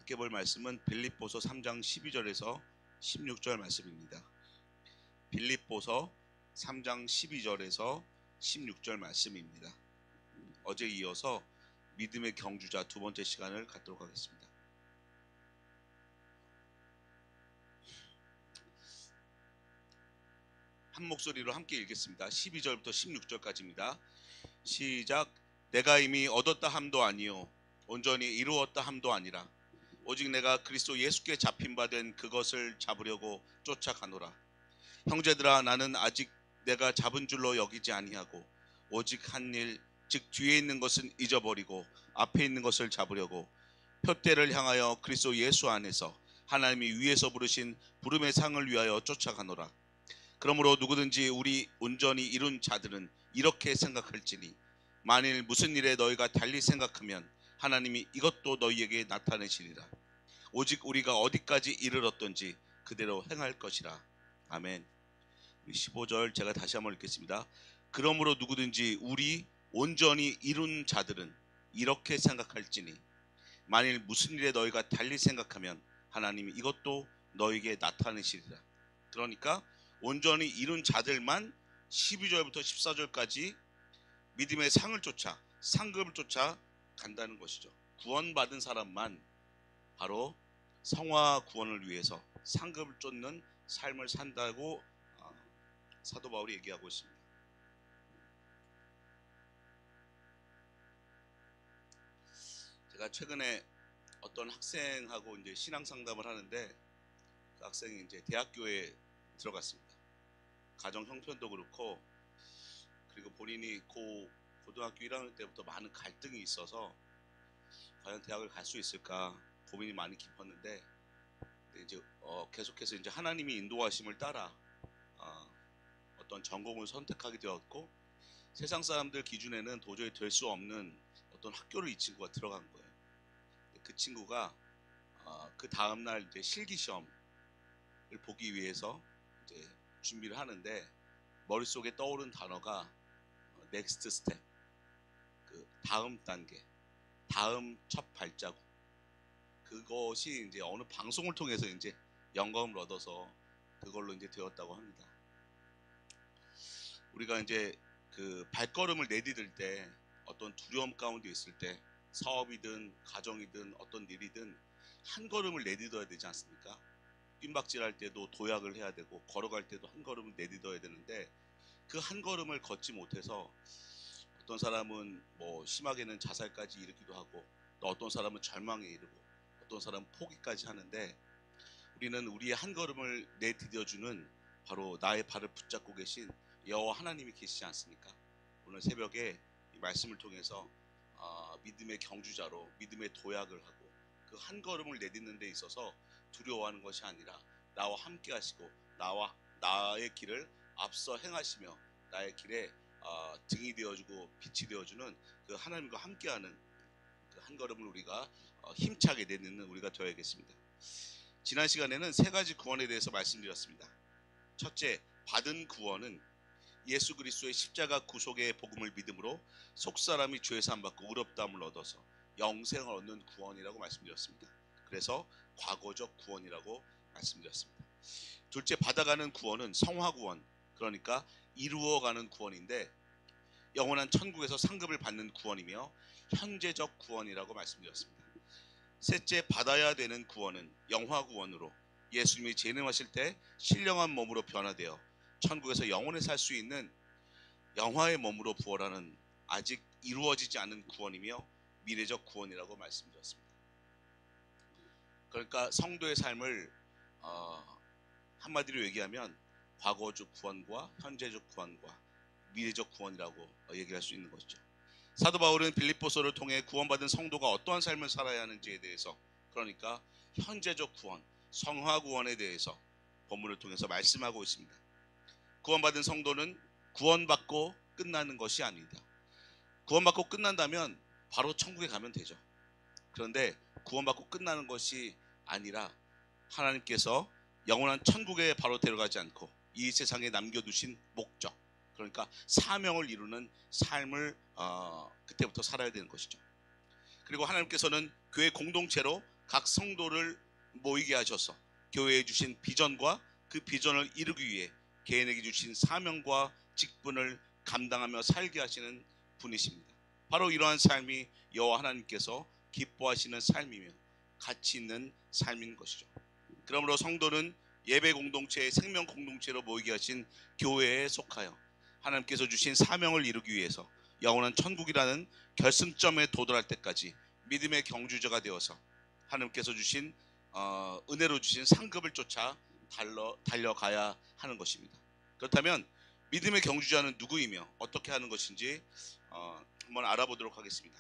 함께 볼 말씀은 빌립보서 3장 12절에서 16절 말씀입니다. 빌립보서 3장 12절에서 16절 말씀입니다. 어제 이어서 믿음의 경주자 두 번째 시간을 갖도록 하겠습니다. 한 목소리로 함께 읽겠습니다. 12절부터 16절까지입니다. 시작. 내가 이미 얻었다 함도 아니요 온전히 이루었다 함도 아니라 오직 내가 그리스도 예수께 잡힌 바 된 그것을 잡으려고 쫓아가노라. 형제들아, 나는 아직 내가 잡은 줄로 여기지 아니하고 오직 한 일, 즉 뒤에 있는 것은 잊어버리고 앞에 있는 것을 잡으려고 표대를 향하여 그리스도 예수 안에서 하나님이 위에서 부르신 부름의 상을 위하여 쫓아가노라. 그러므로 누구든지 우리 온전히 이룬 자들은 이렇게 생각할지니 만일 무슨 일에 너희가 달리 생각하면 하나님이 이것도 너희에게 나타내시리라. 오직 우리가 어디까지 이르렀던지 그대로 행할 것이라. 아멘. 15절 제가 다시 한번 읽겠습니다. 그러므로 누구든지 우리 온전히 이룬 자들은 이렇게 생각할지니 만일 무슨 일에 너희가 달리 생각하면 하나님이 이것도 너희에게 나타내시리라. 그러니까 온전히 이룬 자들만 12절부터 14절까지 믿음의 상을 쫓아 상급을 쫓아 간다는 것이죠. 구원받은 사람만 바로 성화 구원을 위해서 상급을 쫓는 삶을 산다고 사도 바울이 얘기하고 있습니다. 제가 최근에 어떤 학생하고 이제 신앙 상담을 하는데 그 학생이 이제 대학교에 들어갔습니다. 가정 형편도 그렇고 그리고 본인이 고등학교 1학년 때부터 많은 갈등이 있어서 과연 대학을 갈 수 있을까 고민이 많이 깊었는데 이제 계속해서 이제 하나님이 인도하심을 따라 어떤 전공을 선택하게 되었고 세상 사람들 기준에는 도저히 될 수 없는 어떤 학교를 이 친구가 들어간 거예요. 그 친구가 그 다음 날 이제 실기 시험을 보기 위해서 이제 준비를 하는데 머릿속에 떠오른 단어가 넥스트 스텝, 그 다음 단계, 다음 첫 발자국. 그것이 이제 어느 방송을 통해서 이제 영감을 얻어서 그걸로 이제 되었다고 합니다. 우리가 이제 그 발걸음을 내디딜 때 어떤 두려움 가운데 있을 때 사업이든 가정이든 어떤 일이든 한 걸음을 내딛어야 되지 않습니까? 뜀박질할 때도 도약을 해야 되고 걸어갈 때도 한 걸음을 내딛어야 되는데 그 한 걸음을 걷지 못해서 어떤 사람은 뭐 심하게는 자살까지 일으키기도 하고 또 어떤 사람은 절망에 이르고 어떤 사람은 포기까지 하는데 우리는 우리의 한 걸음을 내디뎌주는 바로 나의 발을 붙잡고 계신 여호와 하나님이 계시지 않습니까? 오늘 새벽에 이 말씀을 통해서 믿음의 경주자로 믿음의 도약을 하고 그 한 걸음을 내딛는 데 있어서 두려워하는 것이 아니라 나와 함께 하시고 나의 길을 앞서 행하시며 나의 길에 등이 되어주고 빛이 되어주는 그 하나님과 함께하는 그 한 걸음을 우리가 힘차게 내딛는 우리가 되어야겠습니다. 지난 시간에는 세 가지 구원에 대해서 말씀드렸습니다. 첫째, 받은 구원은 예수 그리스도의 십자가 구속의 복음을 믿음으로 속사람이 죄 사함 받고 의롭다함을 얻어서 영생을 얻는 구원이라고 말씀드렸습니다. 그래서 과거적 구원이라고 말씀드렸습니다. 둘째, 받아가는 구원은 성화 구원, 그러니까 이루어가는 구원인데 영원한 천국에서 상급을 받는 구원이며 현재적 구원이라고 말씀드렸습니다. 셋째, 받아야 되는 구원은 영화 구원으로 예수님이 재림하실 때 신령한 몸으로 변화되어 천국에서 영원히 살 수 있는 영화의 몸으로 부활하는 아직 이루어지지 않은 구원이며 미래적 구원이라고 말씀드렸습니다. 그러니까 성도의 삶을 한마디로 얘기하면 과거적 구원과 현재적 구원과 미래적 구원이라고 얘기할 수 있는 것이죠. 사도 바울은 빌립보서를 통해 구원받은 성도가 어떠한 삶을 살아야 하는지에 대해서, 그러니까 현재적 구원, 성화 구원에 대해서 본문을 통해서 말씀하고 있습니다. 구원받은 성도는 구원받고 끝나는 것이 아니다. 구원받고 끝난다면 바로 천국에 가면 되죠. 그런데 구원받고 끝나는 것이 아니라 하나님께서 영원한 천국에 바로 데려가지 않고 이 세상에 남겨두신 목적, 그러니까 사명을 이루는 삶을 그때부터 살아야 되는 것이죠. 그리고 하나님께서는 교회 공동체로 각 성도를 모이게 하셔서 교회에 주신 비전과 그 비전을 이루기 위해 개인에게 주신 사명과 직분을 감당하며 살게 하시는 분이십니다. 바로 이러한 삶이 여호와 하나님께서 기뻐하시는 삶이며 가치 있는 삶인 것이죠. 그러므로 성도는 예배 공동체의 생명 공동체로 모이게 하신 교회에 속하여 하나님께서 주신 사명을 이루기 위해서 영원한 천국이라는 결승점에 도달할 때까지 믿음의 경주자가 되어서 하나님께서 주신 은혜로 주신 상급을 쫓아 달려가야 하는 것입니다. 그렇다면 믿음의 경주자는 누구이며 어떻게 하는 것인지 한번 알아보도록 하겠습니다.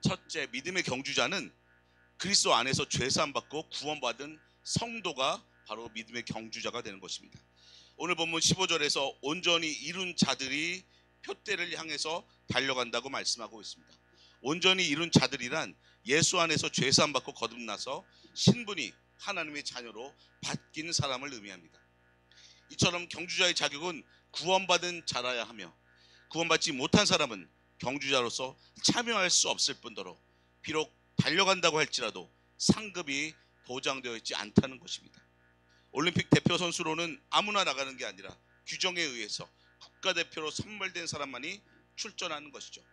첫째, 믿음의 경주자는 그리스도 안에서 죄사함 받고 구원받은 성도가 바로 믿음의 경주자가 되는 것입니다. 오늘 본문 15절에서 온전히 이룬 자들이 표대를 향해서 달려간다고 말씀하고 있습니다. 온전히 이룬 자들이란 예수 안에서 죄사함 받고 거듭나서 신분이 하나님의 자녀로 바뀐 사람을 의미합니다. 이처럼 경주자의 자격은 구원받은 자라야 하며 구원받지 못한 사람은 경주자로서 참여할 수 없을 뿐더러 비록 달려간다고 할지라도 상급이 보장되어 있지 않다는 것입니다. 올림픽 대표 선수로는 아무나 나가는 게 아니라 규정에 의해서 국가대표로 선발된 사람만이 출전하는 것이죠.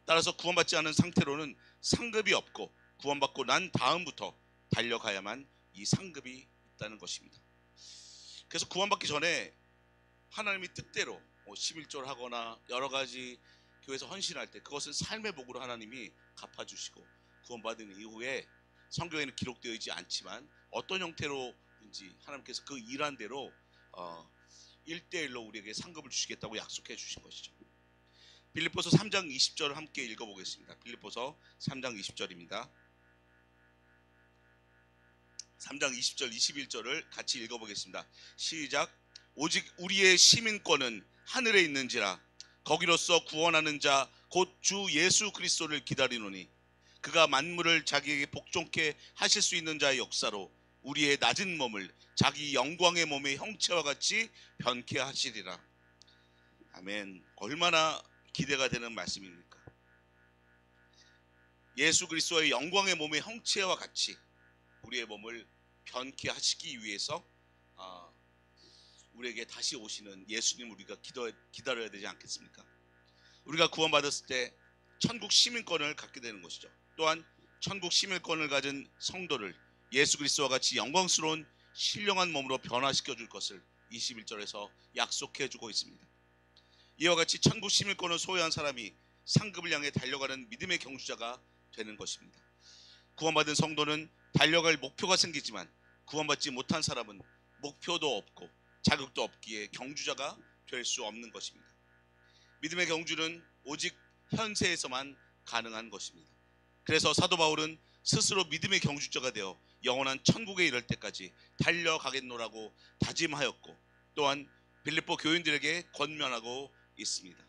따라서 구원받지 않은 상태로는 상급이 없고 구원받고 난 다음부터 달려가야만 이 상급이 있다는 것입니다. 그래서 구원받기 전에 하나님이 뜻대로 11조를 하거나 여러 가지 교회에서 헌신할 때 그것은 삶의 복으로 하나님이 갚아주시고 구원받은 이후에 성경에는 기록되어 있지 않지만 어떤 형태로든지 하나님께서 그 일한 대로 1대1로 우리에게 상급을 주시겠다고 약속해 주신 것이죠. 빌립보서 3장 20절을 함께 읽어보겠습니다. 빌립보서 3장 20절입니다. 3장 20절 21절을 같이 읽어보겠습니다. 시작. 오직 우리의 시민권은 하늘에 있는지라 거기로서 구원하는 자 곧 주 예수 그리스도를 기다리노니 그가 만물을 자기에게 복종케 하실 수 있는 자의 역사로 우리의 낮은 몸을 자기 영광의 몸의 형체와 같이 변케 하시리라. 아멘. 얼마나 기대가 되는 말씀입니까? 예수 그리스도의 영광의 몸의 형체와 같이 우리의 몸을 변케 하시기 위해서 우리에게 다시 오시는 예수님 우리가 기다려야 되지 않겠습니까? 우리가 구원받았을 때 천국 시민권을 갖게 되는 것이죠. 또한 천국 시민권을 가진 성도를 예수 그리스도와 같이 영광스러운 신령한 몸으로 변화시켜 줄 것을 21절에서 약속해 주고 있습니다. 이와 같이 천국 시민권을 소유한 사람이 상급을 향해 달려가는 믿음의 경주자가 되는 것입니다. 구원받은 성도는 달려갈 목표가 생기지만 구원받지 못한 사람은 목표도 없고 자격도 없기에 경주자가 될 수 없는 것입니다. 믿음의 경주는 오직 현세에서만 가능한 것입니다. 그래서 사도 바울은 스스로 믿음의 경주자가 되어 영원한 천국에 이를 때까지 달려가겠노라고 다짐하였고 또한 빌립보 교인들에게 권면하고 있습니다.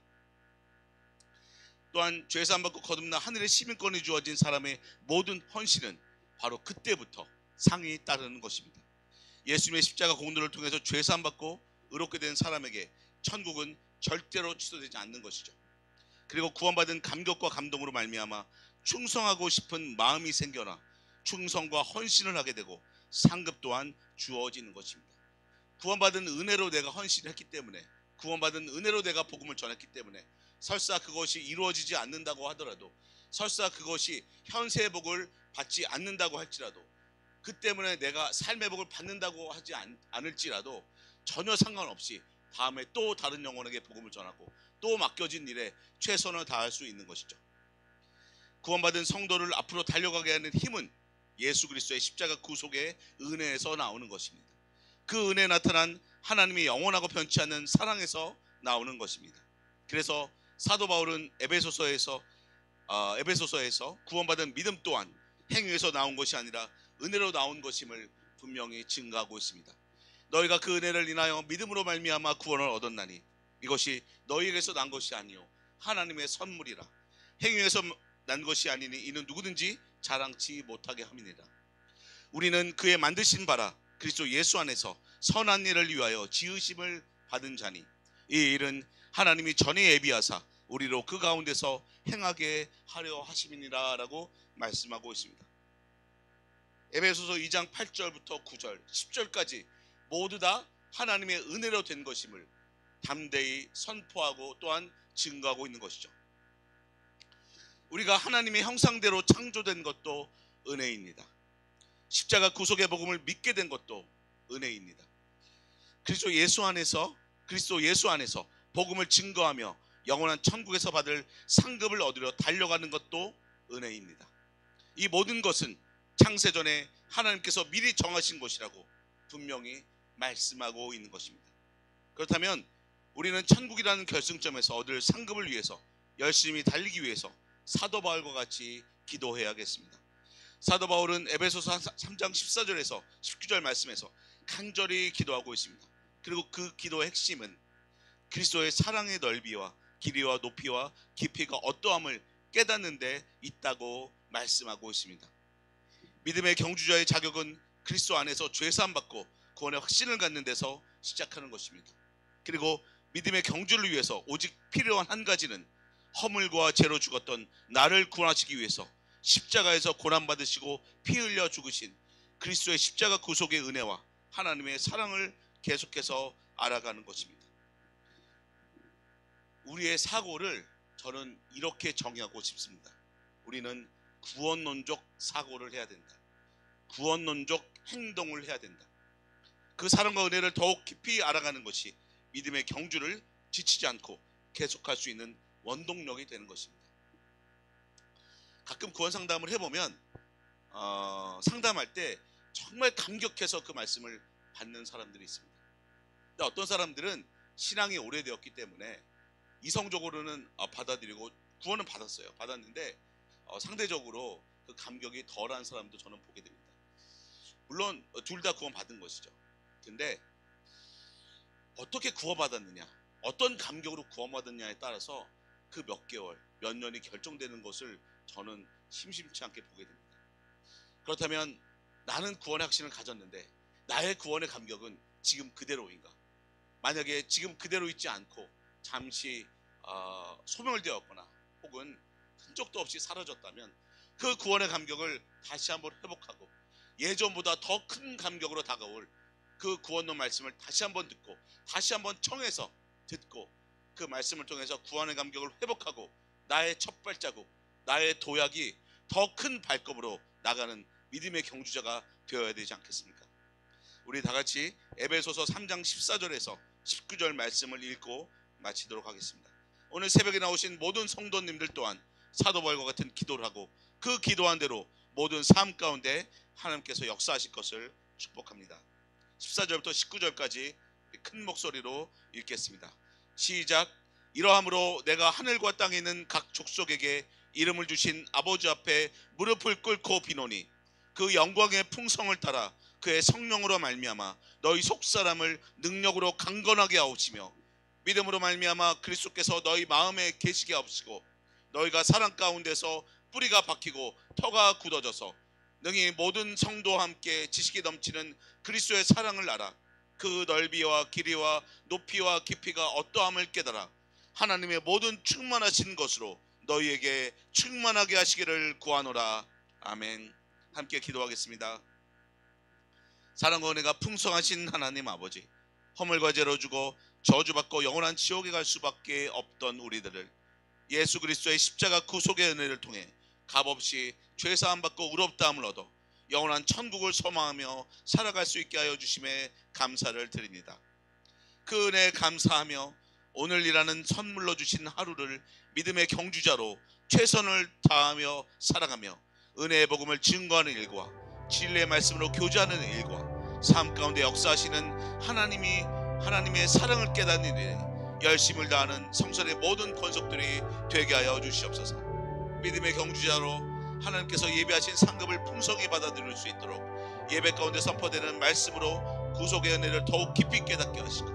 또한 죄사함 받고 거듭나 하늘의 시민권이 주어진 사람의 모든 헌신은 바로 그때부터 상이 따르는 것입니다. 예수님의 십자가 공로를 통해서 죄사함 받고 의롭게 된 사람에게 천국은 절대로 취소되지 않는 것이죠. 그리고 구원받은 감격과 감동으로 말미암아 충성하고 싶은 마음이 생겨나 충성과 헌신을 하게 되고 상급 또한 주어지는 것입니다. 구원받은 은혜로 내가 헌신했기 때문에 구원받은 은혜로 내가 복음을 전했기 때문에 설사 그것이 이루어지지 않는다고 하더라도 설사 그것이 현세의 복을 받지 않는다고 할지라도 그 때문에 내가 삶의 복을 받는다고 하지 않을지라도 전혀 상관없이 다음에 또 다른 영혼에게 복음을 전하고 또 맡겨진 일에 최선을 다할 수 있는 것이죠. 구원받은 성도를 앞으로 달려가게 하는 힘은 예수 그리스도의 십자가 구속의 은혜에서 나오는 것입니다. 그 은혜에 나타난 하나님의 영원하고 변치 않는 사랑에서 나오는 것입니다. 그래서 사도 바울은 에베소서에서 구원받은 믿음 또한 행위에서 나온 것이 아니라 은혜로 나온 것임을 분명히 증거하고 있습니다. 너희가 그 은혜를 인하여 믿음으로 말미암아 구원을 얻었나니 이것이 너희에게서 난 것이 아니요 하나님의 선물이라. 행위에서 난 것이 아니니 이는 누구든지 자랑치 못하게 함이니라. 우리는 그의 만드신 바라 그리스도 예수 안에서 선한 일을 위하여 지으심을 받은 자니 이 일은 하나님이 전에 예비하사 우리로 그 가운데서 행하게 하려 하심이니라 라고 말씀하고 있습니다. 에베소서 2장 8절부터 9절, 10절까지 모두 다 하나님의 은혜로 된 것임을 담대히 선포하고 또한 증거하고 있는 것이죠. 우리가 하나님의 형상대로 창조된 것도 은혜입니다. 십자가 구속의 복음을 믿게 된 것도 은혜입니다. 그리스도 예수 안에서 복음을 증거하며 영원한 천국에서 받을 상급을 얻으려 달려가는 것도 은혜입니다. 이 모든 것은 창세전에 하나님께서 미리 정하신 것이라고 분명히 말씀하고 있는 것입니다. 그렇다면 우리는 천국이라는 결승점에서 얻을 상급을 위해서 열심히 달리기 위해서 사도 바울과 같이 기도해야겠습니다. 사도 바울은 에베소서 3장 14절에서 19절 말씀에서 간절히 기도하고 있습니다. 그리고 그 기도의 핵심은 그리스도의 사랑의 넓이와 길이와 높이와 깊이가 어떠함을 깨닫는 데 있다고 말씀하고 있습니다. 믿음의 경주자의 자격은 그리스도 안에서 죄사함 받고 구원의 확신을 갖는 데서 시작하는 것입니다. 그리고 믿음의 경주를 위해서 오직 필요한 한 가지는 허물과 죄로 죽었던 나를 구원하시기 위해서 십자가에서 고난받으시고 피 흘려 죽으신 그리스도의 십자가 구속의 은혜와 하나님의 사랑을 계속해서 알아가는 것입니다. 우리의 사고를 저는 이렇게 정의하고 싶습니다. 우리는 구원론적 사고를 해야 된다. 구원론적 행동을 해야 된다. 그 사랑과 은혜를 더욱 깊이 알아가는 것이 믿음의 경주를 지치지 않고 계속할 수 있는 원동력이 되는 것입니다. 가끔 구원 상담을 해보면 상담할 때 정말 감격해서 그 말씀을 받는 사람들이 있습니다. 근데 어떤 사람들은 신앙이 오래되었기 때문에 이성적으로는 받아들이고 구원은 받았는데 상대적으로 그 감격이 덜한 사람도 저는 보게 됩니다. 물론 둘 다 구원 받은 것이죠. 근데 어떻게 구원받았느냐, 어떤 감격으로 구원받았느냐에 따라서 그 몇 개월, 몇 년이 결정되는 것을 저는 심심치 않게 보게 됩니다. 그렇다면 나는 구원의 확신을 가졌는데 나의 구원의 감격은 지금 그대로인가? 만약에 지금 그대로 있지 않고 잠시 소멸되었거나 혹은 흔적도 없이 사라졌다면 그 구원의 감격을 다시 한번 회복하고 예전보다 더 큰 감격으로 다가올 그 구원의 말씀을 다시 한번 듣고 다시 한번 청해서 듣고 그 말씀을 통해서 구원의 감격을 회복하고 나의 첫 발자국, 나의 도약이 더 큰 발걸음으로 나가는 믿음의 경주자가 되어야 되지 않겠습니까? 우리 다 같이 에베소서 3장 14절에서 19절 말씀을 읽고 마치도록 하겠습니다. 오늘 새벽에 나오신 모든 성도님들 또한 사도 바울과 같은 기도를 하고 그 기도한 대로 모든 삶 가운데 하나님께서 역사하실 것을 축복합니다. 14절부터 19절까지 큰 목소리로 읽겠습니다. 시작. 이러함으로 내가 하늘과 땅에 있는 각 족속에게 이름을 주신 아버지 앞에 무릎을 꿇고 비노니 그 영광의 풍성을 따라 그의 성령으로 말미암아 너희 속사람을 능력으로 강건하게 하옵시며 믿음으로 말미암아 그리스도께서 너희 마음에 계시게 하옵시고 너희가 사랑 가운데서 뿌리가 박히고 터가 굳어져서 능히 모든 성도와 함께 지식이 넘치는 그리스도의 사랑을 알아 그 넓이와 길이와 높이와 깊이가 어떠함을 깨달아 하나님의 모든 충만하신 것으로 너희에게 충만하게 하시기를 구하노라. 아멘. 함께 기도하겠습니다. 사랑과 은혜가 풍성하신 하나님 아버지, 허물과 죄로 죽어 저주받고 영원한 지옥에 갈 수밖에 없던 우리들을 예수 그리스도의 십자가 구속의 은혜를 통해 값없이 죄사함 받고 의롭다함을 얻어 영원한 천국을 소망하며 살아갈 수 있게 하여 주심에 감사를 드립니다. 그 은혜에 감사하며 오늘이라는 선물로 주신 하루를 믿음의 경주자로 최선을 다하며 살아가며 은혜의 복음을 증거하는 일과 진리의 말씀으로 교제하는 일과 삶 가운데 역사하시는 하나님의 사랑을 깨닫는 일에 열심을 다하는 성전의 모든 권속들이 되게 하여 주시옵소서. 믿음의 경주자로 하나님께서 예배하신 상급을 풍성히 받아들일 수 있도록 예배 가운데 선포되는 말씀으로 구속의 은혜를 더욱 깊이 깨닫게 하시고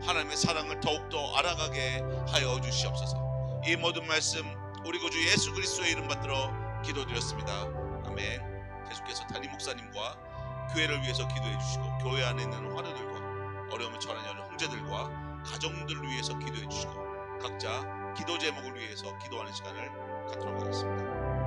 하나님의 사랑을 더욱더 알아가게 하여 주시옵소서. 이 모든 말씀 우리 구주 예수 그리스도의 이름 받들어 기도드렸습니다. 아멘. 계속해서 담임 목사님과 교회를 위해서 기도해 주시고 교회 안에 있는 환우들과 어려움을 처하는 형제들과 가정들을 위해서 기도해 주시고 각자 기도 제목을 위해서 기도하는 시간을 갖도록 하겠습니다.